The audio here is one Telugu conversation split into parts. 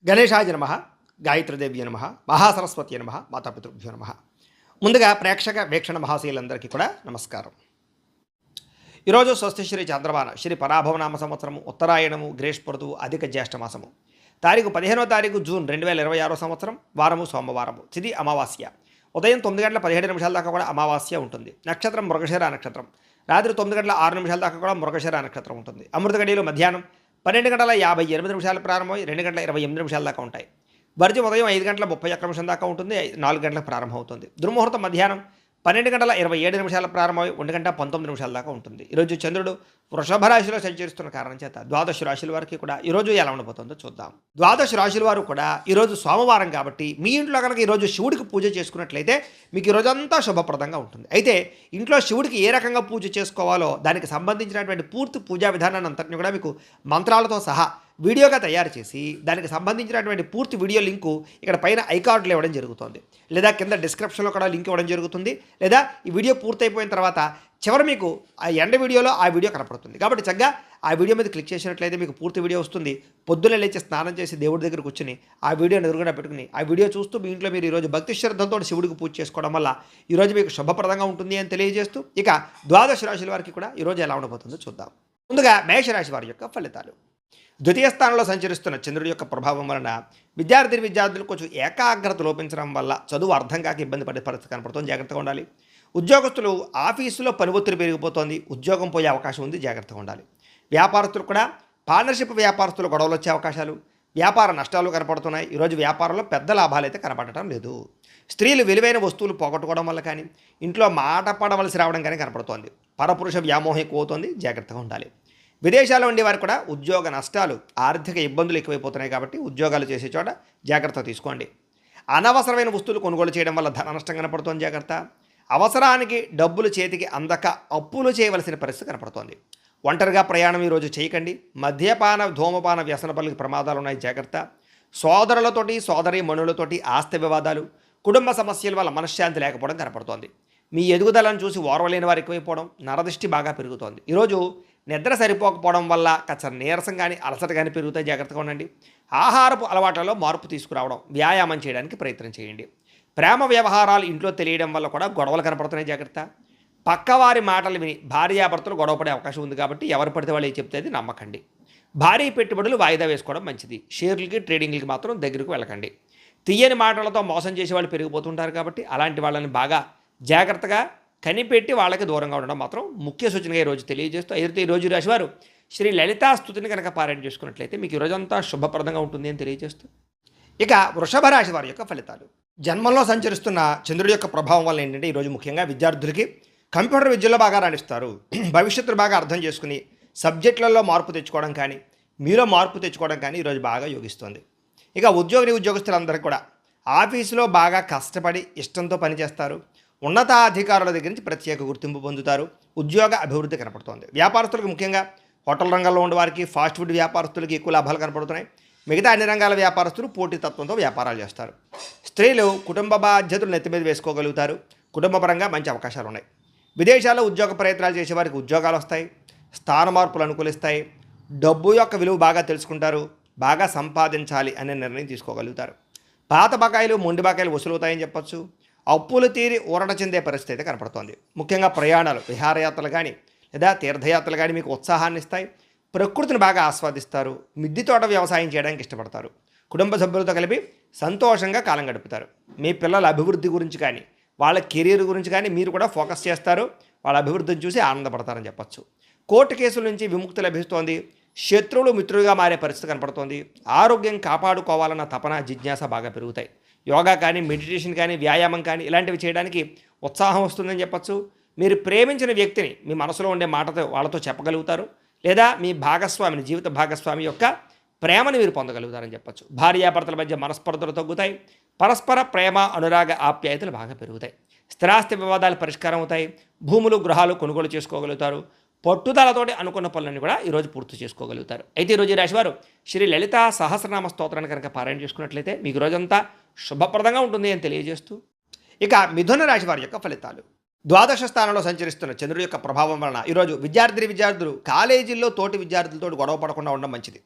గణేశాయ నమః, గాయత్రీదేవ్య నమః, మహాసరస్వతి నమః, మాతాపితృభ్యో నమః. ముందుగా ప్రేక్షక వీక్షణ మహాశీలందరికీ కూడా నమస్కారం. ఈరోజు స్వస్తి శ్రీ చంద్రమాన శ్రీ పరాభవనామ సంవత్సరము ఉత్తరాయణము గ్రీష్మ అధిక జ్యేష్ఠ మాసము తారీఖు 15వ జూన్ 2026 సంవత్సరం వారము సోమవారము తిథి అమావాస్య ఉదయం 9:17 దాకా కూడా అమావాస్య ఉంటుంది. నక్షత్రం మృగశిర నక్షత్రం. రాత్రి 9:06 దాకా కూడా మృగశిర నక్షత్రం ఉంటుంది. అమృత గడియలు మధ్యాహ్నం 12:58 ప్రారంభమై 2:28 దాకా ఉంటాయి. వర్జం ఉదయం 5:31 దాకా ఉంటుంది. 4 గంటలకు ప్రారంభమవుతుంది. దుర్ముహూర్తం మధ్యాహ్నం 12:27 ప్రారంభమై 1:19 దాకా ఉంటుంది. ఈరోజు చంద్రుడు వృషభ రాశిలో సంచరిస్తున్న కారణం చేత ద్వాదశ రాశుల వారికి కూడా ఈరోజు ఎలా ఉండబోతుందో చూద్దాం. ద్వాదశ రాశుల వారు కూడా ఈరోజు సోమవారం కాబట్టి మీ ఇంట్లో కనుక ఈరోజు శివుడికి పూజ చేసుకున్నట్లయితే మీకు ఈరోజంతా శుభప్రదంగా ఉంటుంది. అయితే ఇంట్లో శివుడికి ఏ రకంగా పూజ చేసుకోవాలో దానికి సంబంధించినటువంటి పూర్తి పూజా విధానాన్ని అంతటిని కూడా మీకు మంత్రాలతో సహా వీడియోగా తయారు చేసి దానికి సంబంధించినటువంటి పూర్తి వీడియో లింకు ఇక్కడ పైన ఐకార్డులో ఇవ్వడం జరుగుతుంది, లేదా కింద డిస్క్రిప్షన్లో కూడా లింక్ ఇవ్వడం జరుగుతుంది, లేదా ఈ వీడియో పూర్తయిపోయిన తర్వాత చివరి మీకు ఆ ఎండ వీడియోలో ఆ వీడియో కనపడుతుంది. కాబట్టి చక్కగా ఆ వీడియో మీద క్లిక్ చేసినట్లయితే మీకు పూర్తి వీడియో వస్తుంది. పొద్దున్నే లేచి స్నానం చేసి దేవుడి దగ్గర కూర్చుని ఆ వీడియోని ఎదురుగా పెట్టుకుని ఆ వీడియో చూస్తూ మీ ఇంట్లో మీరు ఈరోజు భక్తి శ్రద్ధలతో శివుడికి పూజ చేసుకోవడం వల్ల ఈరోజు మీకు శుభప్రదంగా ఉంటుంది అని తెలియజేస్తూ ఇక ద్వాదశ రాశుల వారికి కూడా ఈరోజు ఎలా ఉండబోతుందో చూద్దాం. ముందుగా మేషరాశి వారి యొక్క ఫలితాలు. ద్వితీయ స్థానంలో సంచరిస్తున్న చంద్రుడి యొక్క ప్రభావం వలన విద్యార్థులు కొంచెం ఏకాగ్రత లోపించడం వల్ల చదువు అర్థం కాక ఇబ్బంది పడే పరిస్థితి కనపడుతుంది. జాగ్రత్తగా ఉండాలి. ఉద్యోగస్తులు ఆఫీసులో పని ఒత్తిడి పెరిగిపోతుంది. ఉద్యోగం పోయే అవకాశం ఉంది. జాగ్రత్తగా ఉండాలి. వ్యాపారస్తులు కూడా పార్ట్నర్షిప్ వ్యాపారస్తులు గొడవలు వచ్చే అవకాశాలు, వ్యాపార నష్టాలు కనపడుతున్నాయి. ఈరోజు వ్యాపారంలో పెద్ద లాభాలు అయితే కనపడటం లేదు. స్త్రీలు విలువైన వస్తువులు పోగొట్టుకోవడం వల్ల కానీ ఇంట్లో మాట పడవలసి రావడం కానీ కనపడుతోంది. పరపురుష వ్యామోహం ఎక్కువ అవుతుంది. జాగ్రత్తగా ఉండాలి. విదేశాల్లో ఉండే వారు కూడా ఉద్యోగ నష్టాలు, ఆర్థిక ఇబ్బందులు ఎక్కువైపోతున్నాయి కాబట్టి ఉద్యోగాలు చేసే చోట జాగ్రత్త తీసుకోండి. అనవసరమైన వస్తువులు కొనుగోలు చేయడం వల్ల ధన నష్టం కనపడుతోంది. జాగ్రత్త. అవసరానికి డబ్బులు చేతికి అందక అప్పులు చేయవలసిన పరిస్థితి కనపడుతోంది. ఒంటరిగా ప్రయాణం ఈరోజు చేయకండి. మద్యపాన ధూమపాన వ్యసన పనులకు ప్రమాదాలు ఉన్నాయి. జాగ్రత్త. సోదరులతోటి సోదరీ మణులతోటి ఆస్తి వివాదాలు, కుటుంబ సమస్యల వల్ల మనశ్శాంతి లేకపోవడం కనపడుతోంది. మీ ఎదుగుదలను చూసి ఓర్వలేని వారు ఎక్కువైపోవడం, నరదృష్టి బాగా పెరుగుతోంది. ఈరోజు నిద్ర సరిపోకపోవడం వల్ల కాస్త నీరసం కానీ అలసట కానీ పెరుగుతాయి. జాగ్రత్తగా ఉండండి. ఆహారపు అలవాట్లలో మార్పు తీసుకురావడం, వ్యాయామం చేయడానికి ప్రయత్నం చేయండి. ప్రేమ వ్యవహారాలు ఇంట్లో తెలియడం వల్ల కూడా గొడవలు కనపడుతున్నాయి. జాగ్రత్త. పక్కవారి మాటలు విని భార్యాభర్తలు గొడవపడే అవకాశం ఉంది కాబట్టి ఎవరు పడితే వాళ్ళు చెప్తే అది నమ్మకండి. భారీ పెట్టుబడులు వాయిదా వేసుకోవడం మంచిది. షేర్లకి ట్రేడింగ్లకి మాత్రం దగ్గరకు వెళ్ళకండి. తీయని మాటలతో మోసం చేసే వాళ్ళు పెరిగిపోతుంటారు కాబట్టి అలాంటి వాళ్ళని బాగా జాగ్రత్తగా కనిపెట్టి వాళ్ళకి దూరంగా ఉండడం మాత్రం ముఖ్య సూచనగా ఈరోజు తెలియజేస్తూ అయితే ఈరోజు రాశివారు శ్రీ లలితా స్తుతిని కనుక పారాయణ చేసుకున్నట్లయితే మీకు ఈరోజంతా శుభప్రదంగా ఉంటుంది అని తెలియజేస్తూ ఇక వృషభ రాశి వారి యొక్క ఫలితాలు. జన్మంలో సంచరిస్తున్న చంద్రుడి యొక్క ప్రభావం వల్ల ఏంటంటే ఈరోజు ముఖ్యంగా విద్యార్థులకి కంప్యూటర్ విద్యలో బాగా రాణిస్తారు. భవిష్యత్తును బాగా అర్థం చేసుకుని సబ్జెక్టులలో మార్పు తెచ్చుకోవడం కానీ మీలో మార్పు తెచ్చుకోవడం కానీ ఈరోజు బాగా యోగిస్తుంది. ఇక ఉద్యోగస్తులందరూ కూడా ఆఫీసులో బాగా కష్టపడి ఇష్టంతో పనిచేస్తారు. ఉన్నతాధికారుల దగ్గర నుంచి ప్రత్యేక గుర్తింపు పొందుతారు. ఉద్యోగ అభివృద్ధి కనపడుతోంది. వ్యాపారస్తులకు ముఖ్యంగా హోటల్ రంగంలో ఉండే వారికి, ఫాస్ట్ ఫుడ్ వ్యాపారస్తులకి ఎక్కువ లాభాలు కనపడుతున్నాయి. మిగతా అన్ని రంగాల వ్యాపారస్తులు పోటీతత్వంతో వ్యాపారాలు చేస్తారు. స్త్రీలు కుటుంబ బాధ్యతలు నెత్తి మీద వేసుకోగలుగుతారు. కుటుంబపరంగా మంచి అవకాశాలు ఉన్నాయి. విదేశాల్లో ఉద్యోగ ప్రయత్నాలు చేసేవారికి ఉద్యోగాలు వస్తాయి. స్థాన మార్పులు అనుకూలిస్తాయి. డబ్బు యొక్క విలువ బాగా తెలుసుకుంటారు. బాగా సంపాదించాలి అనే నిర్ణయం తీసుకోగలుగుతారు. పాత బకాయిలు మొండి బకాయిలు వసూలవుతాయని చెప్పొచ్చు. అప్పులు తీరి ఊరట చెందే పరిస్థితి అయితే కనపడుతోంది. ముఖ్యంగా ప్రయాణాలు, విహారయాత్రలు కానీ లేదా తీర్థయాత్రలు కానీ మీకు ఉత్సాహాన్ని ఇస్తాయి. ప్రకృతిని బాగా ఆస్వాదిస్తారు. మిద్దె తోట వ్యవసాయం చేయడానికి ఇష్టపడతారు. కుటుంబ సభ్యులతో కలిపి సంతోషంగా కాలం గడుపుతారు. మీ పిల్లల అభివృద్ధి గురించి కానీ వాళ్ళ కెరీర్ గురించి కానీ మీరు కూడా ఫోకస్ చేస్తారు. వాళ్ళ అభివృద్ధిని చూసి ఆనందపడతారని చెప్పచ్చు. కోర్టు కేసుల నుంచి విముక్తి లభిస్తోంది. శత్రువులు మిత్రులుగా మారే పరిస్థితి కనపడుతోంది. ఆరోగ్యం కాపాడుకోవాలన్న తపన, జిజ్ఞాస బాగా పెరుగుతాయి. యోగా కానీ, మెడిటేషన్ కానీ, వ్యాయామం కానీ ఇలాంటివి చేయడానికి ఉత్సాహం వస్తుందని చెప్పచ్చు. మీరు ప్రేమించిన వ్యక్తిని మీ మనసులో ఉండే మాటతో వాళ్ళతో చెప్పగలుగుతారు. లేదా మీ భాగస్వామిని, జీవిత భాగస్వామి యొక్క ప్రేమను మీరు పొందగలుగుతారని చెప్పచ్చు. భార్యాభర్తల మధ్య మనస్పర్ధలు తగ్గుతాయి. పరస్పర ప్రేమ, అనురాగ, ఆప్యాయతలు బాగా పెరుగుతాయి. స్థిరాస్తి వివాదాలు పరిష్కారం అవుతాయి. భూములు, గృహాలు కొనుగోలు చేసుకోగలుగుతారు. పట్టుదలతోటి అనుకున్న పనులను కూడా ఈరోజు పూర్తి చేసుకోగలుగుతారు. అయితే ఈరోజు ఈ రాశివారు శ్రీ లలితా సహస్రనామ స్తోత్రాన్ని కనుక పారాయణ చేసుకున్నట్లయితే మీకు రోజంతా శుభప్రదంగా ఉంటుంది అని తెలియజేస్తూ ఇక మిథున రాశి వారి యొక్క ఫలితాలు. ద్వాదశ స్థానంలో సంచరిస్తున్న చంద్రుడి యొక్క ప్రభావం వలన ఈరోజు విద్యార్థులు కాలేజీల్లో తోటి విద్యార్థులతో గొడవ పడకుండా ఉండడం మంచిది.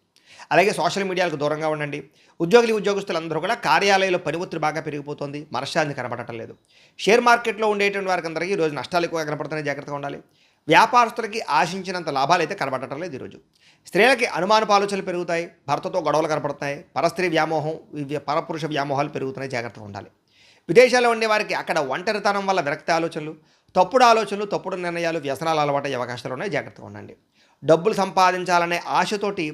అలాగే సోషల్ మీడియాలకు దూరంగా ఉండండి. ఉద్యోగస్తులందరూ కూడా కార్యాలయంలో పని ఒత్తిడి బాగా పెరిగిపోతుంది. మనశ్శాంతి కనబడటం లేదు. షేర్ మార్కెట్‌లో ఉండేటువంటి వారికందరికీ ఈరోజు నష్టాలు ఎక్కువగా కనపడుతున్నాయి. జాగ్రత్తగా ఉండాలి. వ్యాపారస్తులకి ఆశించినంత లాభాలైతే కనబడటం లేదు ఈరోజు. స్త్రీలకి అనుమానపు ఆలోచనలు పెరుగుతాయి. భర్తతో గొడవలు కనపడుతున్నాయి. పరస్త్రీ వ్యామోహం, పరపురుష వ్యామోహాలు పెరుగుతున్నాయి. జాగ్రత్తగా ఉండాలి. విదేశాల్లో ఉండేవారికి అక్కడ ఒంటరితనం వల్ల విరక్తి ఆలోచనలు, తప్పుడు ఆలోచనలు, తప్పుడు నిర్ణయాలు, వ్యసనాలు అలవాటయ్యే అవకాశాలు ఉన్నాయి. జాగ్రత్తగా ఉండండి. డబ్బులు సంపాదించాలనే ఆశతోటి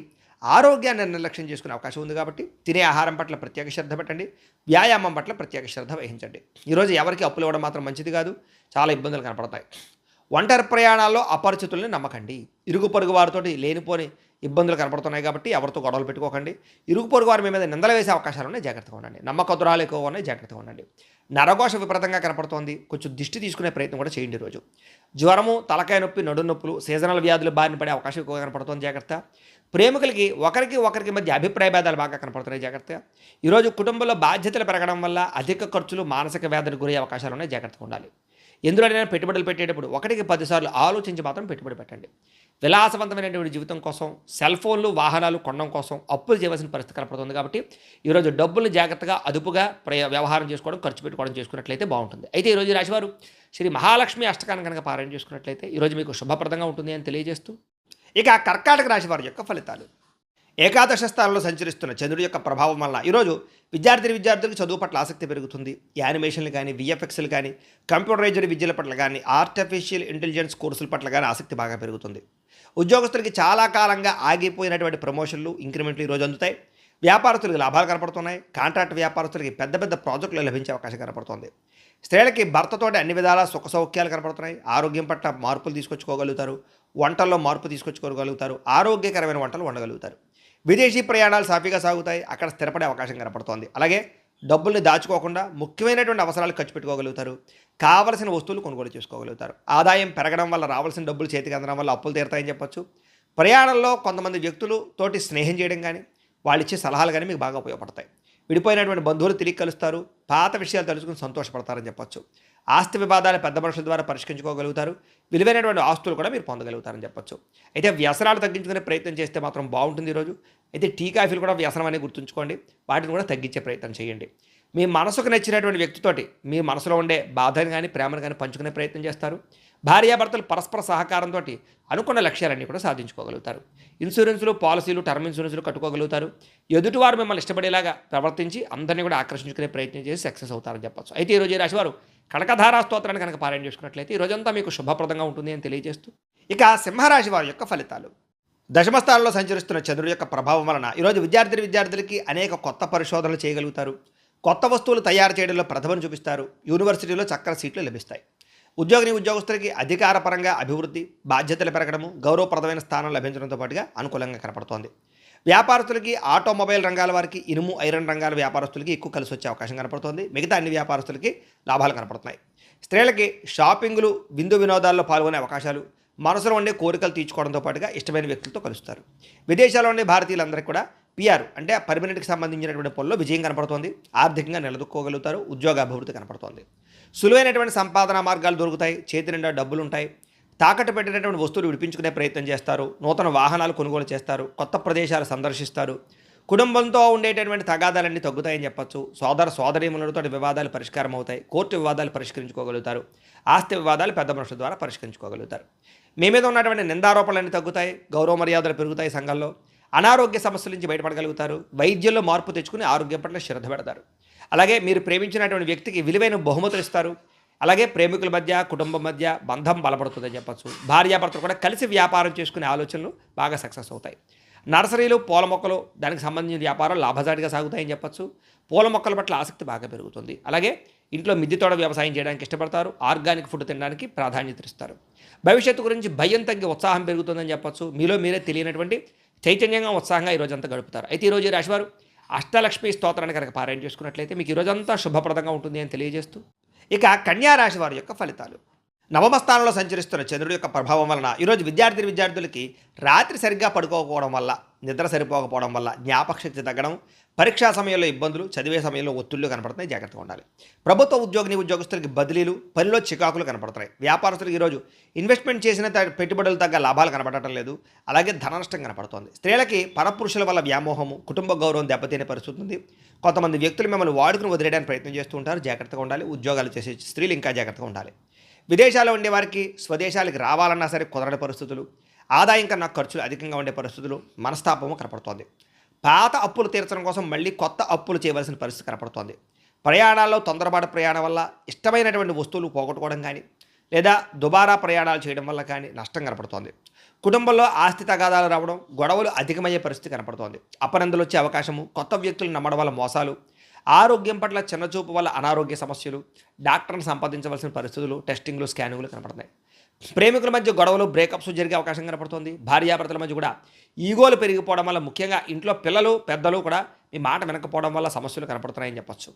ఆరోగ్యాన్ని నిర్లక్ష్యం చేసుకునే అవకాశం ఉంది కాబట్టి తినే ఆహారం పట్ల ప్రత్యేక శ్రద్ధ పెట్టండి. వ్యాయామం పట్ల ప్రత్యేక శ్రద్ధ వహించండి. ఈరోజు ఎవరికి అప్పులు ఇవ్వడం మాత్రం మంచిది కాదు. చాలా ఇబ్బందులు కనపడతాయి. ఒంటరి ప్రయాణాల్లో అపరిచితుల్ని నమ్మకండి. ఇరుగు పొరుగు వారితోటి లేనిపోని ఇబ్బందులు కనపడుతున్నాయి కాబట్టి ఎవరితో గొడవలు పెట్టుకోకండి. ఇరుగు పొరుగు వారి మీ మీద నిందలు వేసే అవకాశాలు ఉన్నాయి. జాగ్రత్తగా ఉండండి. నమ్మకద్రాలు ఎక్కువ ఉన్నాయి. జాగ్రత్తగా ఉండండి. నరఘోష విపరీతంగా కనపడుతోంది. కొంచెం దిష్టి తీసుకునే ప్రయత్నం కూడా చేయండి. ఈరోజు జ్వరము, తలకాయ నొప్పి, నడుము నొప్పులు, సీజనల్ వ్యాధులు బారిన పడే అవకాశం ఎక్కువగా కనపడుతోంది. జాగ్రత్త. ప్రేమికులకి ఒకరికి మధ్య అభిప్రాయ భేదాలు బాగా కనపడుతున్నాయి. జాగ్రత్త. ఈరోజు కుటుంబంలో బాధ్యతలు పెరగడం వల్ల అధిక ఖర్చులు, మానసిక వ్యాధులకు గురయ్యే అవకాశాలు ఉన్నాయి. జాగ్రత్తగా ఉండాలి. ఎందులోనైనా పెట్టుబడులు పెట్టేటప్పుడు 1కి 10 సార్లు ఆలోచించి మాత్రం పెట్టుబడి పెట్టండి. విలాసవంతమైనటువంటి జీవితం కోసం, సెల్ ఫోన్లు, వాహనాలు కొనడం కోసం అప్పులు చేయవలసిన పరిస్థితి కనపడుతుంది కాబట్టి ఈరోజు డబ్బులు జాగ్రత్తగా అదుపుగా వ్యవహారం చేసుకోవడం, ఖర్చు పెట్టుకోవడం చేసుకున్నట్లయితే బాగుంటుంది. అయితే ఈరోజు రాశివారు శ్రీ మహాలక్ష్మి అష్టకాన్ని కనుక పారాయణ చేసుకున్నట్లయితే ఈరోజు మీకు శుభప్రదంగా ఉంటుంది అని తెలియజేస్తూ, ఇక కర్కాటక రాశి వారి యొక్క ఫలితాలు. ఏకాదశ స్థానంలో సంచరిస్తున్న చంద్రుడి యొక్క ప్రభావం వల్ల ఈరోజు విద్యార్థులకు చదువు పట్ల ఆసక్తి పెరుగుతుంది. యానిమేషన్లు కానీ, విఎఫ్ఎక్స్లు కానీ, కంప్యూటరైజ్డ్ విద్యల పట్ల కానీ, ఆర్టిఫిషియల్ ఇంటెలిజెన్స్ కోర్సుల పట్ల కానీ ఆసక్తి బాగా పెరుగుతుంది. ఉద్యోగస్తులకి చాలా కాలంగా ఆగిపోయినటువంటి ప్రమోషన్లు, ఇంక్రిమెంట్లు ఈరోజు అందుతాయి. వ్యాపారస్తులకు లాభాలు కనపడుతున్నాయి. కాంట్రాక్ట్ వ్యాపారస్తులకి పెద్ద పెద్ద ప్రాజెక్టులు లభించే అవకాశం కనపడుతుంది. స్త్రీలకి భర్తతోటి అన్ని విధాల సుఖ సౌఖ్యాలు కనపడుతున్నాయి. ఆరోగ్యం పట్ల మార్పులు తీసుకొచ్చుకోగలుగుతారు. వంటల్లో మార్పు తీసుకొచ్చుకోగలుగుతారు. ఆరోగ్యకరమైన వంటలు వండగలుగుతారు. విదేశీ ప్రయాణాలు సాఫీగా సాగుతాయి. అక్కడ స్థిరపడే అవకాశం కనపడుతోంది. అలాగే డబ్బుల్ని దాచుకోకుండా ముఖ్యమైనటువంటి అవసరాలు ఖర్చు పెట్టుకోగలుగుతారు. కావలసిన వస్తువులు కొనుగోలు చేసుకోగలుగుతారు. ఆదాయం పెరగడం వల్ల, రావాల్సిన డబ్బులు చేతికి అందడం వల్ల అప్పులు తీరుతాయని చెప్పొచ్చు. ప్రయాణంలో కొంతమంది వ్యక్తులు తోటి స్నేహం చేయడం కానీ, వాళ్ళు ఇచ్చే సలహాలు కానీ మీకు బాగా ఉపయోగపడతాయి. విడిపోయినటువంటి బంధువులు తిరిగి కలుస్తారు. పాత విషయాలు తెలుసుకుని సంతోషపడతారని చెప్పొచ్చు. ఆస్తి వివాదాలు పెద్ద మనుషుల ద్వారా పరిష్కరించుకోగలుగుతారు. విలువైనటువంటి ఆస్తులు కూడా మీరు పొందగలుగుతారని చెప్పొచ్చు. అయితే వ్యసనాలు తగ్గించుకునే ప్రయత్నం చేస్తే మాత్రం బాగుంటుంది ఈరోజు. అయితే టీ కాఫీలు కూడా వ్యసనం అనేది గుర్తుంచుకోండి. వాటిని కూడా తగ్గించే ప్రయత్నం చేయండి. మీ మనసుకు నచ్చినటువంటి వ్యక్తితోటి మీ మనసులో ఉండే బాధను కానీ, ప్రేమను కానీ పంచుకునే ప్రయత్నం చేస్తారు. భార్యాభర్తలు పరస్పర సహకారంతో అనుకున్న లక్ష్యాలన్నీ కూడా సాధించుకోగలుగుతారు. ఇన్సూరెన్సులు, పాలసీలు, టర్మ్ ఇన్సూరెన్సులు కట్టుకోగలుగుతారు. ఎదుటివారు మిమ్మల్ని ఇష్టపడేలాగా ప్రవర్తించి అందరినీ కూడా ఆకర్షించుకునే ప్రయత్నం చేసి సక్సెస్ అవుతారని చెప్పచ్చు. అయితే ఈరోజు ఈ రాశివారు కనకధారా స్తోత్రాన్ని కనుక పారాయణ చేసుకున్నట్లయితే ఈ రోజంతా మీకు శుభప్రదంగా ఉంటుంది అని తెలియజేస్తూ, ఇక సింహరాశి వారి యొక్క ఫలితాలు. దశమస్థానంలో సంచరిస్తున్న చంద్రుడి యొక్క ప్రభావం వలన ఈరోజు విద్యార్థులకి అనేక కొత్త పరిశోధనలు చేయగలుగుతారు. కొత్త వస్తువులు తయారు చేయడంలో ప్రతిభను చూపిస్తారు. యూనివర్సిటీలో చక్కని సీట్లు లభిస్తాయి. ఉద్యోగస్తులకి అధికారపరంగా అభివృద్ధి, బాధ్యతలు పెరగడము, గౌరవప్రదమైన స్థానం లభించడంతో పాటుగా అనుకూలంగా కనపడుతోంది. వ్యాపారస్తులకి, ఆటోమొబైల్ రంగాల వారికి, ఇనుము, ఐరన్ రంగాల వ్యాపారస్తులకి ఎక్కువ కలిసి వచ్చే అవకాశం కనపడుతోంది. మిగతా అన్ని వ్యాపారస్తులకి లాభాలు కనపడుతున్నాయి. స్త్రీలకి షాపింగ్లు, విందు వినోదాల్లో పాల్గొనే అవకాశాలు, మనసులో ఉండే కోరికలు తీర్చుకోవడంతో పాటుగా ఇష్టమైన వ్యక్తులతో కలుస్తారు. విదేశాల్లో ఉండే భారతీయులందరికీ కూడా పిఆర్ అంటే పర్మనెంట్కి సంబంధించినటువంటి పనుల్లో విజయం కనపడుతోంది. ఆర్థికంగా నిలదొక్కోగలుగుతారు. ఉద్యోగ అభివృద్ధి కనపడుతోంది. సులువైనటువంటి సంపాదన మార్గాలు దొరుకుతాయి. చేతి నిండా డబ్బులు ఉంటాయి. తాకట్టు పెట్టినటువంటి వస్తువులు విడిపించుకునే ప్రయత్నం చేస్తారు. నూతన వాహనాలు కొనుగోలు చేస్తారు. కొత్త ప్రదేశాలు సందర్శిస్తారు. కుటుంబంతో ఉండేటటువంటి తగాదాలన్నీ తగ్గుతాయని చెప్పచ్చు. సోదరీమణులతో వివాదాలు పరిష్కారం అవుతాయి. కోర్టు వివాదాలు పరిష్కరించుకోగలుగుతారు. ఆస్తి వివాదాలు పెద్ద మనుషుల ద్వారా పరిష్కరించుకోగలుగుతారు. మీ మీద ఉన్నటువంటి నిందారోపణలన్నీ తగ్గుతాయి. గౌరవ మర్యాదలు పెరుగుతాయి. సంఘంలో అనారోగ్య సమస్యల నుంచి బయటపడగలుగుతారు. వైద్యంలో మార్పు తెచ్చుకుని ఆరోగ్యం పట్ల శ్రద్ధ పెడతారు. అలాగే మీరు ప్రేమించినటువంటి వ్యక్తికి విలువైన బహుమతులు ఇస్తారు. అలాగే ప్రేమికుల మధ్య, కుటుంబం మధ్య బంధం బలపడుతుందని చెప్పచ్చు. భార్యాభర్తలు కూడా కలిసి వ్యాపారం చేసుకునే ఆలోచనలు బాగా సక్సెస్ అవుతాయి. నర్సరీలు, పూల మొక్కలు, దానికి సంబంధించిన వ్యాపారం లాభసాటిగా సాగుతాయని చెప్పచ్చు. పూల మొక్కల పట్ల ఆసక్తి బాగా పెరుగుతుంది. అలాగే ఇంట్లో మిద్దె తోట వ్యవసాయం చేయడానికి ఇష్టపడతారు. ఆర్గానిక్ ఫుడ్ తినడానికి ప్రాధాన్యత ఇస్తారు. భవిష్యత్తు గురించి భయం తగ్గి ఉత్సాహం పెరుగుతుందని చెప్పచ్చు. మీలో మీరే తెలియనటువంటి చైతన్యంగా, ఉత్సాహంగా ఈ రోజంతా గడుపుతారు. అయితే ఈరోజు రాశివారు అష్టలక్ష్మి స్తోత్రాన్ని కనుక పారాయణ చేసుకున్నట్లయితే మీకు ఈ రోజంతా శుభప్రదంగా ఉంటుంది అని తెలియజేస్తూ, ఇక కన్యా రాశి వారి యొక్క ఫలితాలు. నవమ స్థానంలో సంచరిస్తున్న చంద్రుడి యొక్క ప్రభావం వలన ఈరోజు విద్యార్థులకి రాత్రి సరిగ్గా పడుకోకపోవడం వల్ల, నిద్ర సరిపోకపోవడం వల్ల జ్ఞాపకశక్తి తగ్గడం, పరీక్షా సమయంలో ఇబ్బందులు, చదివే సమయంలో ఒత్తిళ్లు కనపడుతున్నాయి. జాగ్రత్తగా ఉండాలి. ప్రభుత్వ ఉద్యోగస్తులకి బదిలీలు, పనిలో చికాకులు కనపడుతున్నాయి. వ్యాపారస్తులకు ఈరోజు ఇన్వెస్ట్మెంట్ చేసిన పెట్టుబడులు తగ్గ లాభాలు కనపడటం లేదు. అలాగే ధన నష్టం కనపడుతోంది. స్త్రీలకి పరపురుషుల వల్ల వ్యామోహము, కుటుంబ గౌరవం దెబ్బతినే పరిస్థితి ఉంది. కొంతమంది వ్యక్తులు మిమ్మల్ని వాడుకుని వదిలేయడానికి ప్రయత్నం చేస్తూ ఉంటారు. జాగ్రత్తగా ఉండాలి. ఉద్యోగాలు చేసే స్త్రీలు ఇంకా జాగ్రత్తగా ఉండాలి. విదేశాల్లో ఉండే వారికి స్వదేశాలకు రావాలన్నా సరే కుదరని పరిస్థితులు, ఆదాయం కన్నా ఖర్చులు అధికంగా ఉండే పరిస్థితులు, మనస్తాపము కనపడుతోంది. పాత అప్పులు తీర్చడం కోసం మళ్ళీ కొత్త అప్పులు చేయవలసిన పరిస్థితి కనపడుతోంది. ప్రయాణాల్లో తొందరపాటు ప్రయాణం వల్ల ఇష్టమైనటువంటి వస్తువులు పోగొట్టుకోవడం కానీ, లేదా దుబారా ప్రయాణాలు చేయడం వల్ల కానీ నష్టం కనపడుతోంది. కుటుంబంలో ఆస్తి తగాదాలు రావడం, గొడవలు అధికమయ్యే పరిస్థితి కనపడుతోంది. అపనందులు వచ్చే అవకాశము, కొత్త వ్యక్తులు నమ్మడం వల్ల మోసాలు, ఆరోగ్యం పట్ల చిన్నచూపు వల్ల అనారోగ్య సమస్యలు, డాక్టర్ని సంపాదించవలసిన పరిస్థితులు, టెస్టింగ్లు, స్కానింగ్లు కనపడుతున్నాయి. ప్రేమికుల మధ్య గొడవలు, బ్రేకప్స్ జరిగే అవకాశం కనపడుతుంది. భార్యాభర్తల మధ్య కూడా ఈగోలు పెరిగిపోవడం వల్ల, ముఖ్యంగా ఇంట్లో పిల్లలు పెద్దలు కూడా మీ మాట వినకపోవడం వల్ల సమస్యలు కనపడుతున్నాయని చెప్పొచ్చు.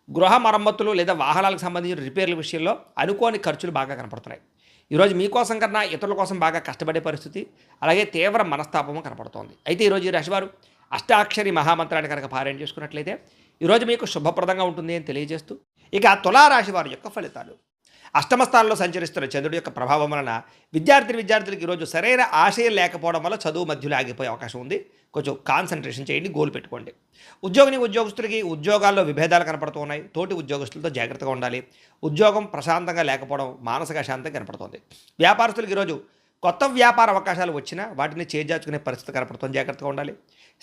గృహ మరమ్మతులు లేదా వాహనాలకు సంబంధించిన రిపేర్ల విషయంలో అనుకోని ఖర్చులు బాగా కనపడుతున్నాయి. ఈరోజు మీకోసం కన్నా ఇతరుల కోసం బాగా కష్టపడే పరిస్థితి, అలాగే తీవ్ర మనస్తాపము కనపడుతోంది. అయితే ఈరోజు ఈ రాశివారు అష్టాక్షరి మహామంత్రాన్ని కనుక పారాయణ చేసుకున్నట్లయితే ఈరోజు మీకు శుభప్రదంగా ఉంటుంది అని తెలియజేస్తూ, ఇక తులారాశి వారి యొక్క ఫలితాలు. అష్టమ స్థానంలో సంచరిస్తున్న చంద్రుడి యొక్క ప్రభావం వలన విద్యార్థులకి ఈరోజు సరైన ఆశయం లేకపోవడం వల్ల చదువు మధ్యలో ఆగిపోయే అవకాశం ఉంది. కొంచెం కాన్సన్ట్రేషన్ చేయండి, గోల్ పెట్టుకోండి. ఉద్యోగస్తులకి ఉద్యోగాల్లో విభేదాలు కనపడుతూ ఉన్నాయి. తోటి ఉద్యోగస్తులతో జాగ్రత్తగా ఉండాలి. ఉద్యోగం ప్రశాంతంగా లేకపోవడం, మానసిక అశాంతం కనపడుతుంది. వ్యాపారస్తులకు ఈరోజు కొత్త వ్యాపార అవకాశాలు వచ్చినా వాటిని చేజార్చుకునే పరిస్థితి కనపడుతుంది. జాగ్రత్తగా ఉండాలి.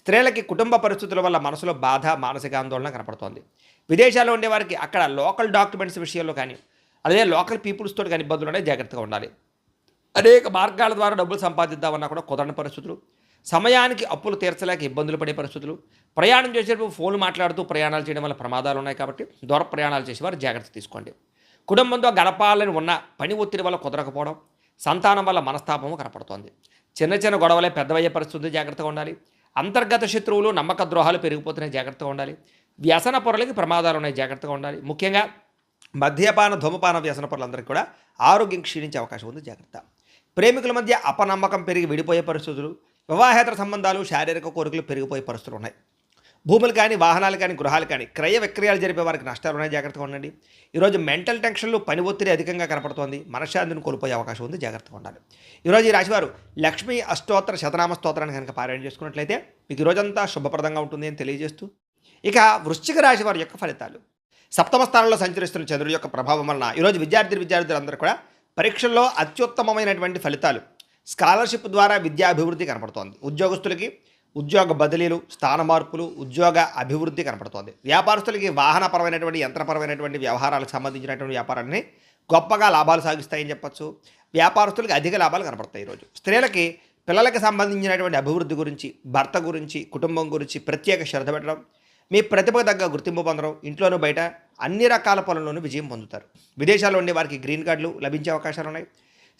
స్త్రీలకి కుటుంబ పరిస్థితుల వల్ల మనసులో బాధ, మానసిక ఆందోళన కనపడుతోంది. విదేశాల్లో ఉండేవారికి అక్కడ లోకల్ డాక్యుమెంట్స్ విషయంలో కానీ, అదే లోకల్ పీపుల్స్ తోటి కానీ ఇబ్బందులు ఉన్నాయి. జాగ్రత్తగా ఉండాలి. అనేక మార్గాల ద్వారా డబ్బులు సంపాదిద్దామన్నా కూడా కుదరని పరిస్థితులు, సమయానికి అప్పులు తీర్చలేక ఇబ్బందులు పడే పరిస్థితులు, ప్రయాణం చేసేటప్పుడు ఫోన్లు మాట్లాడుతూ ప్రయాణాలు చేయడం వల్ల ప్రమాదాలు ఉన్నాయి. కాబట్టి దూర ప్రయాణాలు చేసేవారు జాగ్రత్త తీసుకోండి. కుటుంబంతో గడపాలని ఉన్న పని ఒత్తిడి వల్ల కుదరకపోవడం, సంతానం వల్ల మనస్తాపము కనపడుతోంది. చిన్న చిన్న గొడవలే పెద్దవయ్యే పరిస్థితి. జాగ్రత్తగా ఉండాలి. అంతర్గత శత్రువులు, నమ్మక ద్రోహాలు పెరిగిపోతున్నాయి. జాగ్రత్తగా ఉండాలి. వ్యసన పొరలకి ప్రమాదాలు ఉన్నాయి. జాగ్రత్తగా ఉండాలి. ముఖ్యంగా మద్యపాన, ధూమపాన వ్యసన పొరలందరికీ కూడా ఆరోగ్యం క్షీణించే అవకాశం ఉంది. జాగ్రత్త. ప్రేమికుల మధ్య అపనమ్మకం పెరిగి విడిపోయే పరిస్థితులు, వివాహేతర సంబంధాలు, శారీరక కోరికలు పెరిగిపోయే పరిస్థితులు ఉన్నాయి. భూములు కానీ, వాహనాలు కానీ, గృహాలు కానీ క్రయ విక్రయాలు జరిపే వారికి నష్టాలు ఉన్నాయి. జాగ్రత్తగా ఉండండి. ఈరోజు మెంటల్ టెన్షన్లు, పని ఒత్తిడి అధికంగా కనపడుతోంది. మనశ్శాంతిని కోల్పోయే అవకాశం ఉంది. జాగ్రత్తగా ఉండాలి. ఈరోజు ఈ రాశివారు లక్ష్మీ అష్టోత్తర శతనామ స్తోత్రాన్ని కనుక పారాయణ చేసుకున్నట్లయితే మీకు ఈరోజంతా శుభప్రదంగా ఉంటుంది అని తెలియజేస్తూ, ఇక వృశ్చిక రాశి వారి యొక్క ఫలితాలు. సప్తమ స్థానంలో సంచరిస్తున్న చంద్రుడి యొక్క ప్రభావం వలన ఈరోజు విద్యార్థులందరూ కూడా పరీక్షల్లో అత్యుత్తమమైనటువంటి ఫలితాలు, స్కాలర్షిప్ ద్వారా విద్యాభివృద్ధి కనపడుతోంది. ఉద్యోగస్తులకి ఉద్యోగ బదిలీలు, స్థాన మార్పులు, ఉద్యోగ అభివృద్ధి కనపడుతోంది. వ్యాపారస్తులకి వాహనపరమైనటువంటి, యంత్రపరమైనటువంటి వ్యవహారాలకు సంబంధించినటువంటి వ్యాపారాన్ని గొప్పగా లాభాలు సాగిస్తాయని చెప్పచ్చు. వ్యాపారస్తులకి అధిక లాభాలు కనపడతాయి. ఈరోజు స్త్రీలకి పిల్లలకి సంబంధించినటువంటి అభివృద్ధి గురించి, భర్త గురించి, కుటుంబం గురించి ప్రత్యేక శ్రద్ధ పెట్టడం, మీ ప్రతిభకు తగ్గ గుర్తింపు పొందడం, ఇంట్లోనూ బయట అన్ని రకాల పనుల్లోనూ విజయం పొందుతారు. విదేశాల్లో ఉండే వారికి గ్రీన్ కార్డులు లభించే అవకాశాలు ఉన్నాయి.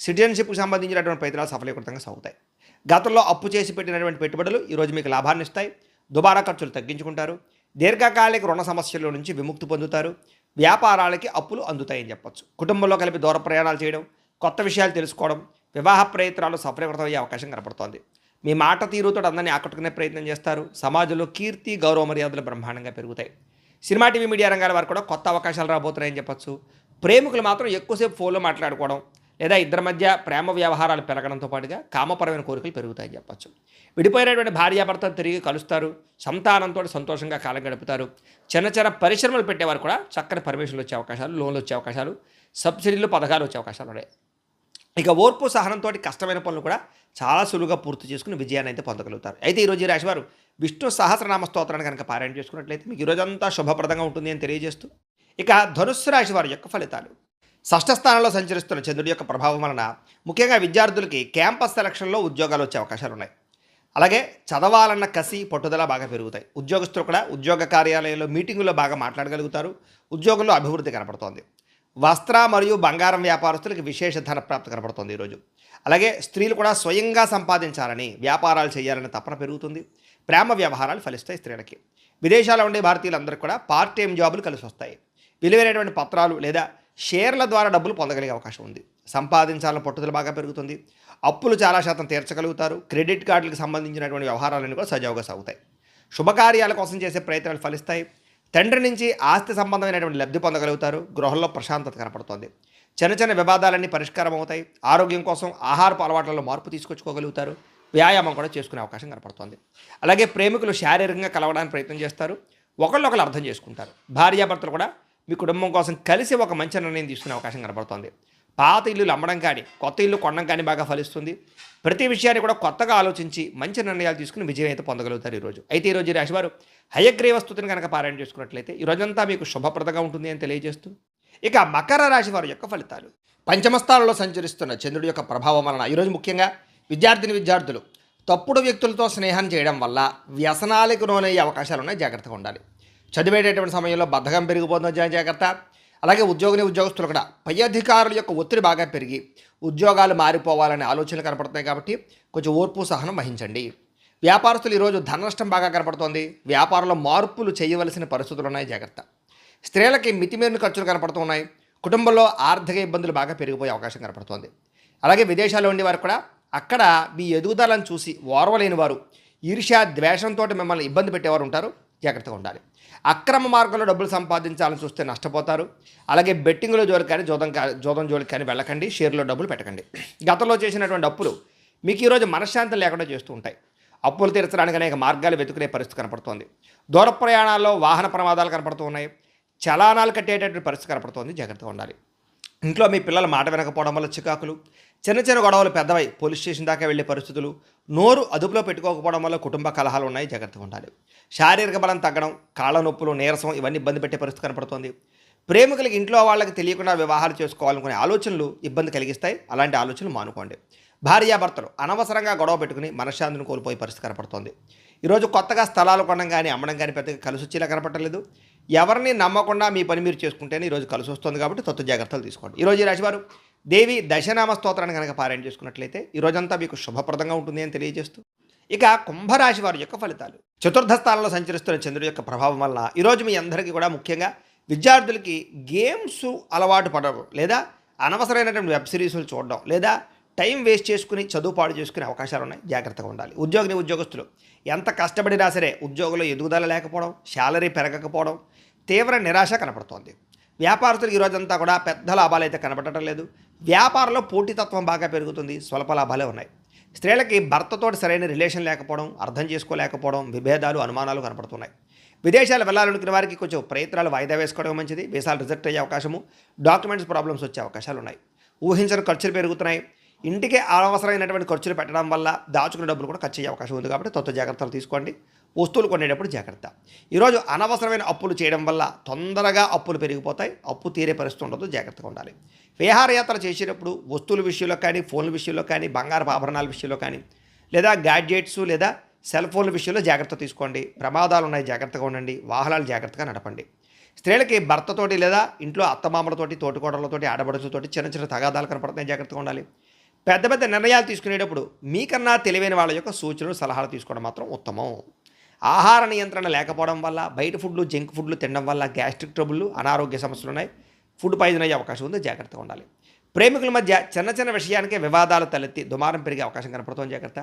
సిటిజన్షిప్కి సంబంధించినటువంటి ప్రయత్నాలు సఫలీకృతంగా సాగుతాయి. గతంలో అప్పు చేసి పెట్టినటువంటి పెట్టుబడులు ఈరోజు మీకు లాభాన్ని ఇస్తాయి. దుబారా ఖర్చులు తగ్గించుకుంటారు. దీర్ఘకాలిక రుణ సమస్యల నుంచి విముక్తి పొందుతారు. వ్యాపారాలకి అప్పులు అందుతాయని చెప్పొచ్చు. కుటుంబంలో కలిపి దూర ప్రయాణాలు చేయడం, కొత్త విషయాలు తెలుసుకోవడం, వివాహ ప్రయత్నాలు సఫలీకృతమయ్యే అవకాశం కనపడుతోంది. మీ మాట తీరుతో అందరినీ ఆకట్టుకునే ప్రయత్నం చేస్తారు. సమాజంలో కీర్తి, గౌరవ మర్యాదలు బ్రహ్మాండంగా పెరుగుతాయి. సినిమా, టీవీ, మీడియా రంగాల వారు కూడా కొత్త అవకాశాలు రాబోతున్నాయని చెప్పొచ్చు. ప్రేమికులు మాత్రం ఎక్కువసేపు ఫోన్లో మాట్లాడుకోవడం, లేదా ఇద్దరి మధ్య ప్రేమ వ్యవహారాలు పెరగడంతో పాటుగా కామపరమైన కోరికలు పెరుగుతాయని చెప్పచ్చు. విడిపోయినటువంటి భార్యాభర్తలు తిరిగి కలుస్తారు. సంతానంతో సంతోషంగా కాలం గడుపుతారు. చిన్న చిన్న పరిశ్రమలు పెట్టేవారు కూడా చక్కని పర్మిషన్లు వచ్చే అవకాశాలు, లోన్లు వచ్చే అవకాశాలు, సబ్సిడీలు, పథకాలు వచ్చే అవకాశాలు ఉన్నాయి. ఇక ఓర్పు సహనంతో కష్టమైన పనులు కూడా చాలా సులువుగా పూర్తి చేసుకుని విజయాన్ని అయితే పొందగలుగుతారు. అయితే ఈరోజు ఈ రాశివారు విష్ణు సహస్రనామ స్తోత్రాన్ని కనుక పారాయణ చేసుకున్నట్లయితే మీకు ఈరోజంతా శుభప్రదంగా ఉంటుంది అని తెలియజేస్తూ, ఇక ధనుస్సు రాశి వారి యొక్క ఫలితాలు. షష్ఠ స్థానంలో సంచరిస్తున్న చంద్రుడి యొక్క ప్రభావం వలన ముఖ్యంగా విద్యార్థులకి క్యాంపస్ సెలక్షన్లో ఉద్యోగాలు వచ్చే అవకాశాలు ఉన్నాయి. అలాగే చదవాలన్న కసి, పట్టుదల బాగా పెరుగుతాయి. ఉద్యోగస్తులు కూడా ఉద్యోగ కార్యాలయంలో, మీటింగుల్లో బాగా మాట్లాడగలుగుతారు. ఉద్యోగంలో అభివృద్ధి కనపడుతోంది. వస్త్ర మరియు బంగారం వ్యాపారస్తులకి విశేష ధన ప్రాప్తి కనపడుతుంది ఈరోజు. అలాగే స్త్రీలు కూడా స్వయంగా సంపాదించాలని, వ్యాపారాలు చేయాలని తపన పెరుగుతుంది. ప్రేమ వ్యవహారాలు ఫలిస్తాయి స్త్రీలకి. విదేశాల్లో ఉండే భారతీయులందరికీ కూడా పార్ట్ టైం జాబులు కలిసి వస్తాయి. విలువైనటువంటి పత్రాలు లేదా షేర్ల ద్వారా డబ్బులు పొందగలిగే అవకాశం ఉంది. సంపాదించాలని పట్టుదల బాగా పెరుగుతుంది. అప్పులు చాలా శాతం తీర్చగలుగుతారు. క్రెడిట్ కార్డులకు సంబంధించినటువంటి వ్యవహారాలన్నీ కూడా సజావుగా సాగుతాయి. శుభకార్యాల కోసం చేసే ప్రయత్నాలు ఫలిస్తాయి. తండ్రి నుంచి ఆస్తి సంబంధమైనటువంటి లబ్ధి పొందగలుగుతారు. గృహంలో ప్రశాంతత కనపడుతోంది. చిన్న చిన్న వివాదాలన్నీ పరిష్కారం అవుతాయి. ఆరోగ్యం కోసం ఆహారపు అలవాట్లలో మార్పు తీసుకొచ్చుకోగలుగుతారు. వ్యాయామం కూడా చేసుకునే అవకాశం కనపడుతోంది. అలాగే ప్రేమికులు శారీరకంగా కలవడానికి ప్రయత్నం చేస్తారు. ఒకళ్ళొకరు అర్థం చేసుకుంటారు. భార్యాభర్తలు కూడా మీ కుటుంబం కోసం కలిసి ఒక మంచి నిర్ణయం తీసుకునే అవకాశం కనపడుతోంది. పాత ఇల్లులు అమ్మడం కానీ కొత్త ఇల్లు కొనడం కానీ బాగా ఫలిస్తుంది. ప్రతి విషయాన్ని కూడా కొత్తగా ఆలోచించి మంచి నిర్ణయాలు తీసుకుని విజయం అయితే పొందగలుగుతారు ఈరోజు. అయితే ఈరోజు ఈ రాశివారు హయగ్రీవ స్తుతిని కనుక పారాయణ చేసుకున్నట్లయితే ఈ రోజంతా మీకు శుభప్రదంగా ఉంటుంది అని తెలియజేస్తూ, ఇక మకర రాశి వారి యొక్క ఫలితాలు. పంచమస్థానంలో సంచరిస్తున్న చంద్రుడి యొక్క ప్రభావం వలన ఈరోజు ముఖ్యంగా విద్యార్థులు తప్పుడు వ్యక్తులతో స్నేహం చేయడం వల్ల వ్యసనాలకు లోనయ్యే అవకాశాలు ఉన్నాయి. జాగ్రత్తగా ఉండాలి. చదివేటటువంటి సమయంలో బద్ధకం పెరిగిపోతుందో జాగ్రత్త. అలాగే ఉద్యోగస్తులు కూడా పై అధికారుల యొక్క ఒత్తిడి బాగా పెరిగి ఉద్యోగాలు మారిపోవాలనే ఆలోచనలు కనపడుతున్నాయి. కాబట్టి కొంచెం ఓర్పు సహనం వహించండి. వ్యాపారస్తులు ఈరోజు ధన నష్టం బాగా కనపడుతోంది. వ్యాపారంలో మార్పులు చేయవలసిన పరిస్థితులు ఉన్నాయి. జాగ్రత్త. స్త్రీలకి మితిమీరిన ఖర్చులు కనపడుతున్నాయి. కుటుంబంలో ఆర్థిక ఇబ్బందులు బాగా పెరిగిపోయే అవకాశం కనపడుతోంది. అలాగే విదేశాల్లో ఉండేవారు కూడా అక్కడ మీ ఎదుగుదలను చూసి ఓర్వలేని వారు ఈర్ష్య ద్వేషంతో మిమ్మల్ని ఇబ్బంది పెట్టేవారు ఉంటారు. జాగ్రత్తగా ఉండాలి. అక్రమ మార్గంలో డబ్బులు సంపాదించాలని చూస్తే నష్టపోతారు. అలాగే బెట్టింగ్లో జోలికి కానీ జోదం జోలికి కానీ వెళ్ళకండి. షేర్లో డబ్బులు పెట్టకండి. గతంలో చేసినటువంటి అప్పులు మీకు ఈరోజు మనశ్శాంతి లేకుండా చేస్తూ ఉంటాయి. అప్పులు తీర్చడానికి అనేక మార్గాలు వెతుకునే పరిస్థితి కనపడుతోంది. దూర ప్రయాణాల్లో వాహన ప్రమాదాలు కనపడుతూ ఉన్నాయి. చలానాలు కట్టేటటువంటి పరిస్థితి కనపడుతోంది. జాగ్రత్తగా ఉండాలి. ఇంట్లో మీ పిల్లల మాట వినకపోవడం వల్ల చికాకులు, చిన్న చిన్న గొడవలు పెద్దవై పోలీస్ స్టేషన్ దాకా వెళ్ళే పరిస్థితులు, నోరు అదుపులో పెట్టుకోకపోవడం వల్ల కుటుంబ కలహాలు ఉన్నాయి. జాగ్రత్తగా ఉండాలి. శారీరక బలం తగ్గడం, కాళ్ళ నొప్పులు, నీరసం ఇవన్నీ ఇబ్బంది పెట్టే పరిస్థితి కనపడుతోంది. ప్రేమికులకి ఇంట్లో వాళ్ళకి తెలియకుండా వివాహాలు చేసుకోవాలనుకునే ఆలోచనలు ఇబ్బంది కలిగిస్తాయి. అలాంటి ఆలోచనలు మానుకోండి. భార్యాభర్తలు అనవసరంగా గొడవ పెట్టుకుని మనశ్శాంతిని కోల్పోయే పరిస్థితి కనపడుతోంది. ఈరోజు కొత్తగా స్థలాలు కొనడం కానీ అమ్మడం కానీ పెద్దగా కలిసి వచ్చేలా కనపడలేదు. ఎవరిని నమ్మకుండా మీ పని మీరు చేసుకుంటేనే ఈరోజు కలిసి వస్తుంది. కాబట్టి తత్వ జాగ్రత్తలు తీసుకోండి. ఈరోజు ఈ రాశివారు దేవి దశనామ స్తోత్రాన్ని కనుక పారాయణ చేసుకున్నట్లయితే ఈ రోజంతా మీకు శుభప్రదంగా ఉంటుంది అని తెలియజేస్తూ, ఇక కుంభరాశి వారి యొక్క ఫలితాలు. చతుర్థ స్థానంలో సంచరిస్తున్న చంద్రుడి యొక్క ప్రభావం వలన ఈరోజు మీ అందరికీ కూడా ముఖ్యంగా విద్యార్థులకి గేమ్స్ అలవాటు పడడం, లేదా అనవసరమైనటువంటి వెబ్ సిరీస్లు చూడడం, లేదా టైం వేస్ట్ చేసుకుని చదువు పాడు చేసుకునే అవకాశాలు ఉన్నాయి. జాగ్రత్తగా ఉండాలి. ఉద్యోగస్తులు ఎంత కష్టపడినా సరే ఉద్యోగంలో ఎదుగుదల లేకపోవడం, శాలరీ పెరగకపోవడం, తీవ్ర నిరాశ కనపడుతోంది. వ్యాపారస్తులకు ఈరోజంతా కూడా పెద్ద లాభాలు అయితే కనపడటం లేదు. వ్యాపారంలో పోటీతత్వం బాగా పెరుగుతుంది. స్వల్ప లాభాలే ఉన్నాయి. స్త్రీలకి భర్తతో సరైన రిలేషన్ లేకపోవడం, అర్థం చేసుకోలేకపోవడం, విభేదాలు, అనుమానాలు కనపడుతున్నాయి. విదేశాలు వెళ్ళాలనుకునే వారికి కొంచెం ప్రయత్నాలు వాయిదా వేసుకోవడం మంచిది. వీసాలు రిజెక్ట్ అయ్యే అవకాశము, డాక్యుమెంట్స్ ప్రాబ్లమ్స్ వచ్చే అవకాశాలు ఉన్నాయి. ఊహించని ఖర్చులు పెరుగుతున్నాయి. ఇంటికే అనవసరమైనటువంటి ఖర్చులు పెట్టడం వల్ల దాచుకునే డబ్బులు కూడా ఖర్చు అయ్యే అవకాశం ఉంది. కాబట్టి తొత్త జాగ్రత్తలు తీసుకోండి. వస్తువులు కొనేటప్పుడు జాగ్రత్త. ఈరోజు అనవసరమైన అప్పులు చేయడం వల్ల తొందరగా అప్పులు పెరిగిపోతాయి. అప్పు తీరే పరిస్థితి ఉండదు. జాగ్రత్తగా ఉండాలి. విహారయాత్ర చేసేటప్పుడు వస్తువుల విషయంలో కానీ, ఫోన్ల విషయంలో కానీ, బంగారపు ఆభరణాల విషయంలో కానీ, లేదా గ్యాడ్జెట్స్ లేదా సెల్ ఫోన్ల విషయంలో జాగ్రత్త తీసుకోండి. ప్రమాదాలు ఉన్నాయి. జాగ్రత్తగా ఉండండి. వాహనాలు జాగ్రత్తగా నడపండి. స్త్రీలకి భర్తతోటి లేదా ఇంట్లో అత్తమామలతోటి, తోటికోడలతోటి, ఆడబడుచులతోటి చిన్న చిన్న తగాదాలు కనపడుతున్నాయి. జాగ్రత్తగా ఉండాలి. పెద్ద పెద్ద నిర్ణయాలు తీసుకునేటప్పుడు మీకన్నా తెలివైన వాళ్ళ యొక్క సూచనలు, సలహాలు తీసుకోవడం మాత్రం ఉత్తమం. ఆహార నియంత్రణ లేకపోవడం వల్ల, బయట ఫుడ్లు, జంక్ ఫుడ్లు తినడం వల్ల గ్యాస్ట్రిక్ ట్రబుల్, అనారోగ్య సమస్యలు ఉన్నాయి. ఫుడ్ పాయిజన్ అయ్యే అవకాశం ఉంది. జాగ్రత్తగా ఉండాలి. ప్రేమికుల మధ్య చిన్న చిన్న విషయానికే వివాదాలు తలెత్తి దుమారం పెరిగే అవకాశం కనపడుతుంది. జాగ్రత్త.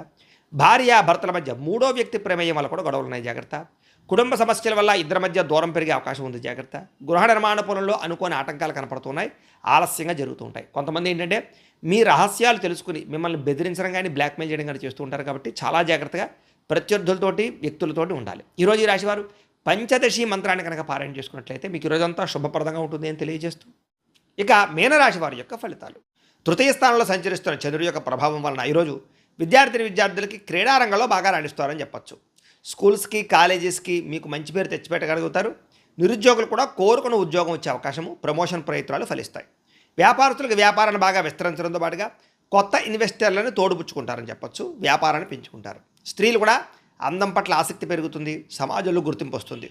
భార్య భర్తల మధ్య మూడో వ్యక్తి ప్రమేయం వల్ల కూడా గొడవలు ఉన్నాయి. జాగ్రత్త. కుటుంబ సమస్యల వల్ల ఇద్దరి మధ్య దూరం పెరిగే అవకాశం ఉంది. జాగ్రత్త. గృహ నిర్మాణ పనుల్లో అనుకోని ఆటంకాలు కనపడుతున్నాయి. ఆలస్యంగా జరుగుతూ ఉంటాయి. కొంతమంది ఏంటంటే మీ రహస్యాలు తెలుసుకుని మిమ్మల్ని బెదిరించడం కానీ, బ్లాక్మెయిల్ చేయడం కానీ చేస్తూ ఉంటారు. కాబట్టి చాలా జాగ్రత్తగా ప్రత్యర్థులతోటి, వ్యక్తులతోటి ఉండాలి. ఈరోజు ఈ రాశివారు పంచదశి మంత్రాన్ని కనుక పారాయణ చేసుకున్నట్లయితే మీకు ఈరోజంతా శుభప్రదంగా ఉంటుంది అని తెలియజేస్తూ, ఇక మీనరాశి వారి యొక్క ఫలితాలు. తృతీయ స్థానంలో సంచరిస్తున్న చంద్రుడి యొక్క ప్రభావం వలన ఈరోజు విద్యార్థులకి క్రీడారంగంలో బాగా రాణిస్తారని చెప్పచ్చు. స్కూల్స్కి, కాలేజెస్కి మీకు మంచి పేరు తెచ్చిపెట్టగలుగుతారు. నిరుద్యోగులు కూడా కోరుకున్న ఉద్యోగం వచ్చే అవకాశము, ప్రమోషన్ ప్రయత్నాలు ఫలిస్తాయి. వ్యాపారస్తులకు వ్యాపారాన్ని బాగా విస్తరించడంతో పాటుగా కొత్త ఇన్వెస్టర్లను తోడుపుచ్చుకుంటారని చెప్పచ్చు. వ్యాపారాన్ని పెంచుకుంటారు. స్త్రీలు కూడా అందం పట్ల ఆసక్తి పెరుగుతుంది. సమాజంలో గుర్తింపు వస్తుంది.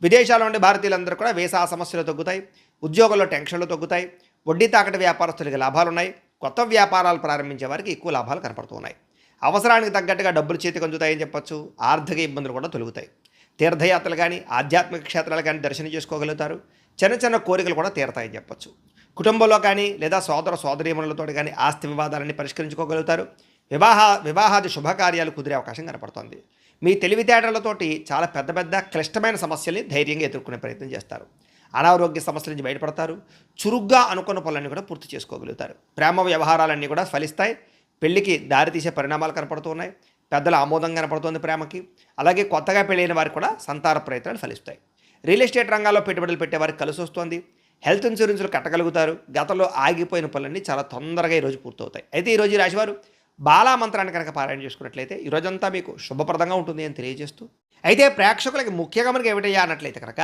విదేశాల్లో ఉండే భారతీయులందరూ కూడా వీసా సమస్యలు తగ్గుతాయి. ఉద్యోగంలో టెన్షన్లు తగ్గుతాయి. వడ్డీ తాకటి వ్యాపారస్తులకి లాభాలు ఉన్నాయి. కొత్త వ్యాపారాలు ప్రారంభించే వారికి ఎక్కువ లాభాలు కనపడుతున్నాయి. అవసరానికి తగ్గట్టుగా డబ్బులు చేతికి అందుతాయని చెప్పచ్చు. ఆర్థిక ఇబ్బందులు కూడా తొలుగుతాయి. తీర్థయాత్రలు కానీ, ఆధ్యాత్మిక క్షేత్రాలు కానీ దర్శనం చేసుకోగలుగుతారు. చిన్న చిన్న కోరికలు కూడా తీరతాయని చెప్పచ్చు. కుటుంబంలో కానీ లేదా సోదర సోదరీమణులతో కానీ ఆస్తి వివాదాలన్నీ పరిష్కరించుకోగలుగుతారు. వివాహాది శుభకార్యాలు కుదిరే అవకాశం కనపడుతోంది. మీ తెలివితేటలతోటి చాలా పెద్ద పెద్ద క్లిష్టమైన సమస్యల్ని ధైర్యంగా ఎదుర్కొనే ప్రయత్నం చేస్తారు. అనారోగ్య సమస్యల నుంచి బయటపడతారు. చురుగ్గా అనుకున్న పనులన్నీ కూడా పూర్తి చేసుకోగలుగుతారు. ప్రేమ వ్యవహారాలన్నీ కూడా ఫలిస్తాయి. పెళ్లికి దారితీసే పరిణామాలు కనపడుతున్నాయి. పెద్దల ఆమోదం కనపడుతుంది ప్రేమకి. అలాగే కొత్తగా పెళ్ళైన వారికి కూడా సంతాన ప్రయత్నాలు ఫలిస్తాయి. రియల్ ఎస్టేట్ రంగాల్లో పెట్టుబడులు పెట్టే వారికి కలిసి వస్తుంది. హెల్త్ ఇన్సూరెన్స్లు కట్టగలుగుతారు. గతంలో ఆగిపోయిన పనులన్నీ చాలా తొందరగా ఈరోజు పూర్తవుతాయి. అయితే ఈరోజు ఈ రాశివారు బాలా మంత్రాన్ని కనుక పారాయణ చేసుకున్నట్లయితే ఈరోజంతా మీకు శుభప్రదంగా ఉంటుంది అని తెలియజేస్తూ, అయితే ప్రేక్షకులకి ముఖ్యంగా మనకి ఏమిటయ్యా అన్నట్లయితే కనుక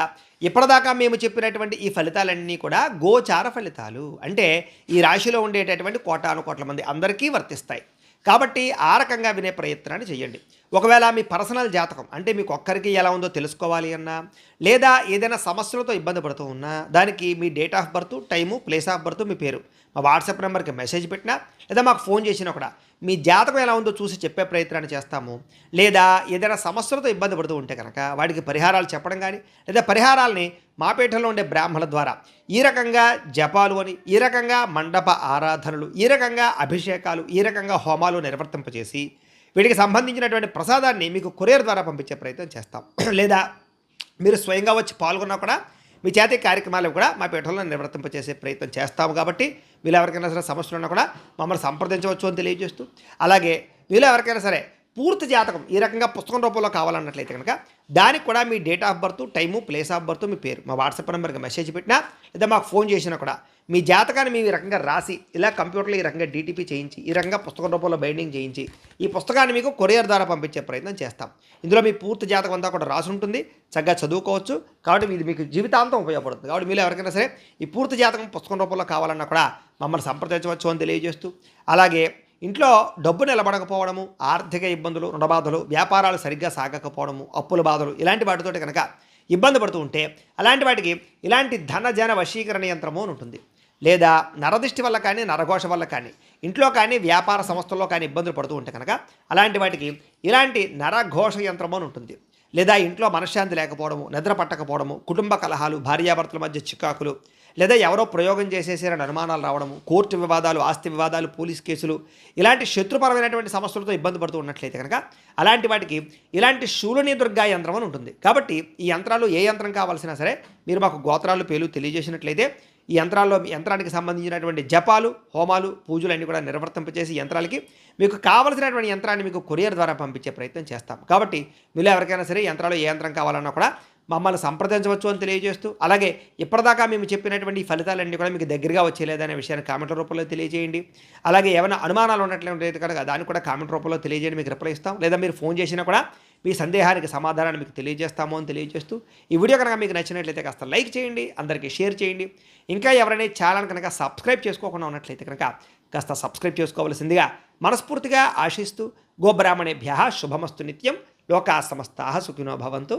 ఇప్పటిదాకా మేము చెప్పినటువంటి ఈ ఫలితాలన్నీ కూడా గోచార ఫలితాలు. అంటే ఈ రాశిలో ఉండేటటువంటి కోటాను కోట్ల మంది అందరికీ వర్తిస్తాయి. కాబట్టి ఆ రకంగా వినే ప్రయత్నాన్ని చేయండి. ఒకవేళ మీ పర్సనల్ జాతకం అంటే మీకు ఒక్కరికి ఎలా ఉందో తెలుసుకోవాలి అన్నా, లేదా ఏదైనా సమస్యలతో ఇబ్బంది పడుతూ ఉన్నా, దానికి మీ date of birth, time, place of birth, మీ పేరు మా వాట్సాప్ నెంబర్కి మెసేజ్ పెట్టినా, లేదా మాకు ఫోన్ చేసినా కూడా మీ జాతకం ఎలా ఉందో చూసి చెప్పే ప్రయత్నాన్ని చేస్తాము. లేదా ఏదైనా సమస్యలతో ఇబ్బంది పడుతూ ఉంటే కనుక వాటికి పరిహారాలు చెప్పడం కానీ, లేదా పరిహారాలని మా పీఠంలో ఉండే బ్రాహ్మణుల ద్వారా ఈ రకంగా జపాలు అని, ఈ రకంగా మండప ఆరాధనలు, ఈ రకంగా అభిషేకాలు, ఈ రకంగా హోమాలు నిర్వర్తింపచేసి వీటికి సంబంధించినటువంటి ప్రసాదాన్ని మీకు కొరియర్ ద్వారా పంపించే ప్రయత్నం చేస్తాం. లేదా మీరు స్వయంగా వచ్చి పాల్గొన్నా కూడా మీ చేతి కార్యక్రమాలు కూడా మా పీఠంలో నిర్వర్తింపచేసే ప్రయత్నం చేస్తాము. కాబట్టి వీళ్ళు ఎవరికైనా సరే సమస్యలు ఉన్నా కూడా మమ్మల్ని సంప్రదించవచ్చు అని తెలియజేస్తూ, అలాగే వీళ్ళు ఎవరికైనా సరే పూర్తి జాతకం ఈ రకంగా పుస్తకం రూపంలో కావాలన్నట్లయితే కనుక దానికి కూడా మీ date of birth, time, place of birth, మీ పేరు మా వాట్సాప్ నెంబర్కి మెసేజ్ పెట్టినా, లేదా మాకు ఫోన్ చేసినా కూడా మీ జాతకాన్ని మేము ఈ రకంగా రాసి ఇలా కంప్యూటర్లో ఈ రకంగా డీటీపీ చేయించి ఈ రకంగా పుస్తకం రూపంలో బైండింగ్ చేయించి ఈ పుస్తకాన్ని మీకు కొరియర్ ద్వారా పంపించే ప్రయత్నం చేస్తాం. ఇందులో మీ పూర్తి జాతకం అంతా కూడా రాసి ఉంటుంది. చక్కగా చదువుకోవచ్చు. కాబట్టి ఇది మీకు జీవితాంతం ఉపయోగపడుతుంది. కాబట్టి మీరు ఎవరికైనా సరే ఈ పూర్తి జాతకం పుస్తకం రూపంలో కావాలన్నా కూడా మమ్మల్ని సంప్రదించవచ్చు అని తెలియజేస్తూ, అలాగే ఇంట్లో డబ్బు నిలబడకపోవడము, ఆర్థిక ఇబ్బందులు, రుణబాధలు, వ్యాపారాలు సరిగ్గా సాగకపోవడము, అప్పుల బాధలు ఇలాంటి వాటితోటి కనుక ఇబ్బంది పడుతూ ఉంటే అలాంటి వాటికి ఇలాంటి ధనజన వశీకరణ యంత్రము అని ఉంటుంది. లేదా నరదిష్టి వల్ల కానీ, నరఘోష వల్ల కానీ, ఇంట్లో కానీ, వ్యాపార సంస్థల్లో కానీ ఇబ్బందులు పడుతూ ఉంటే కనుక అలాంటి వాటికి ఇలాంటి నరఘోష యంత్రము అని ఉంటుంది. లేదా ఇంట్లో మనశ్శాంతి లేకపోవడము, నిద్ర పట్టకపోవడము, కుటుంబ కలహాలు, భార్యాభర్తల మధ్య చికాకులు, లేదా ఎవరో ప్రయోగం చేసేసారని అనుమానాలు రావడము, కోర్టు వివాదాలు, ఆస్తి వివాదాలు, పోలీస్ కేసులు ఇలాంటి శత్రుపరమైనటువంటి సమస్యలతో ఇబ్బంది పడుతూ ఉన్నట్లయితే కనుక అలాంటి వాటికి ఇలాంటి శూలిని దుర్గా యంత్రం అని ఉంటుంది. కాబట్టి ఈ యంత్రాలు ఏ యంత్రం కావాల్సినా సరే మీరు మాకు గోత్రాలు పేర్లు తెలియజేసినట్లయితే ఈ యంత్రానికి సంబంధించినటువంటి జపాలు, హోమాలు, పూజలు అన్నీ కూడా నిర్వర్తింపచేసి యంత్రాలకి మీకు కావలసినటువంటి యంత్రాన్ని మీకు కొరియర్ ద్వారా పంపించే ప్రయత్నం చేస్తాం. కాబట్టి మీరు ఎవరికైనా సరే యంత్రాలు ఏ యంత్రం కావాలన్నా కూడా మమ్మల్ని సంప్రదించవచ్చు అని తెలియజేస్తూ, అలాగే ఇప్పటిదాకా మేము చెప్పినటువంటి ఈ ఫలితాలన్నీ కూడా మీకు దగ్గరగా వచ్చేలేదనే విషయాన్ని కామెంట్ల రూపంలో తెలియజేయండి. అలాగే ఏమైనా అనుమానాలు ఉన్నట్లయితే కనుక దాన్ని కూడా కామెంట్ రూపంలో తెలియజేయండి, మీకు రిప్లై ఇస్తాం. లేదా మీరు ఫోన్ చేసినా కూడా మీ సందేహానికి సమాధానాన్ని మీకు తెలియజేస్తాము అని తెలియజేస్తూ, ఈ వీడియో కనుక మీకు నచ్చినట్లయితే కాస్త లైక్ చేయండి, అందరికీ షేర్ చేయండి. ఇంకా ఎవరైనా ఛానల్ కనుక సబ్స్క్రైబ్ చేసుకోకుండా ఉన్నట్లయితే కనుక కాస్త సబ్స్క్రైబ్ చేసుకోవాల్సిందిగా మనస్ఫూర్తిగా ఆశిస్తూ, గోబ్రాహ్మణేభ్యః శుభమస్తు నిత్యం, లోకా సమస్తాః సుఖినో భవంతు.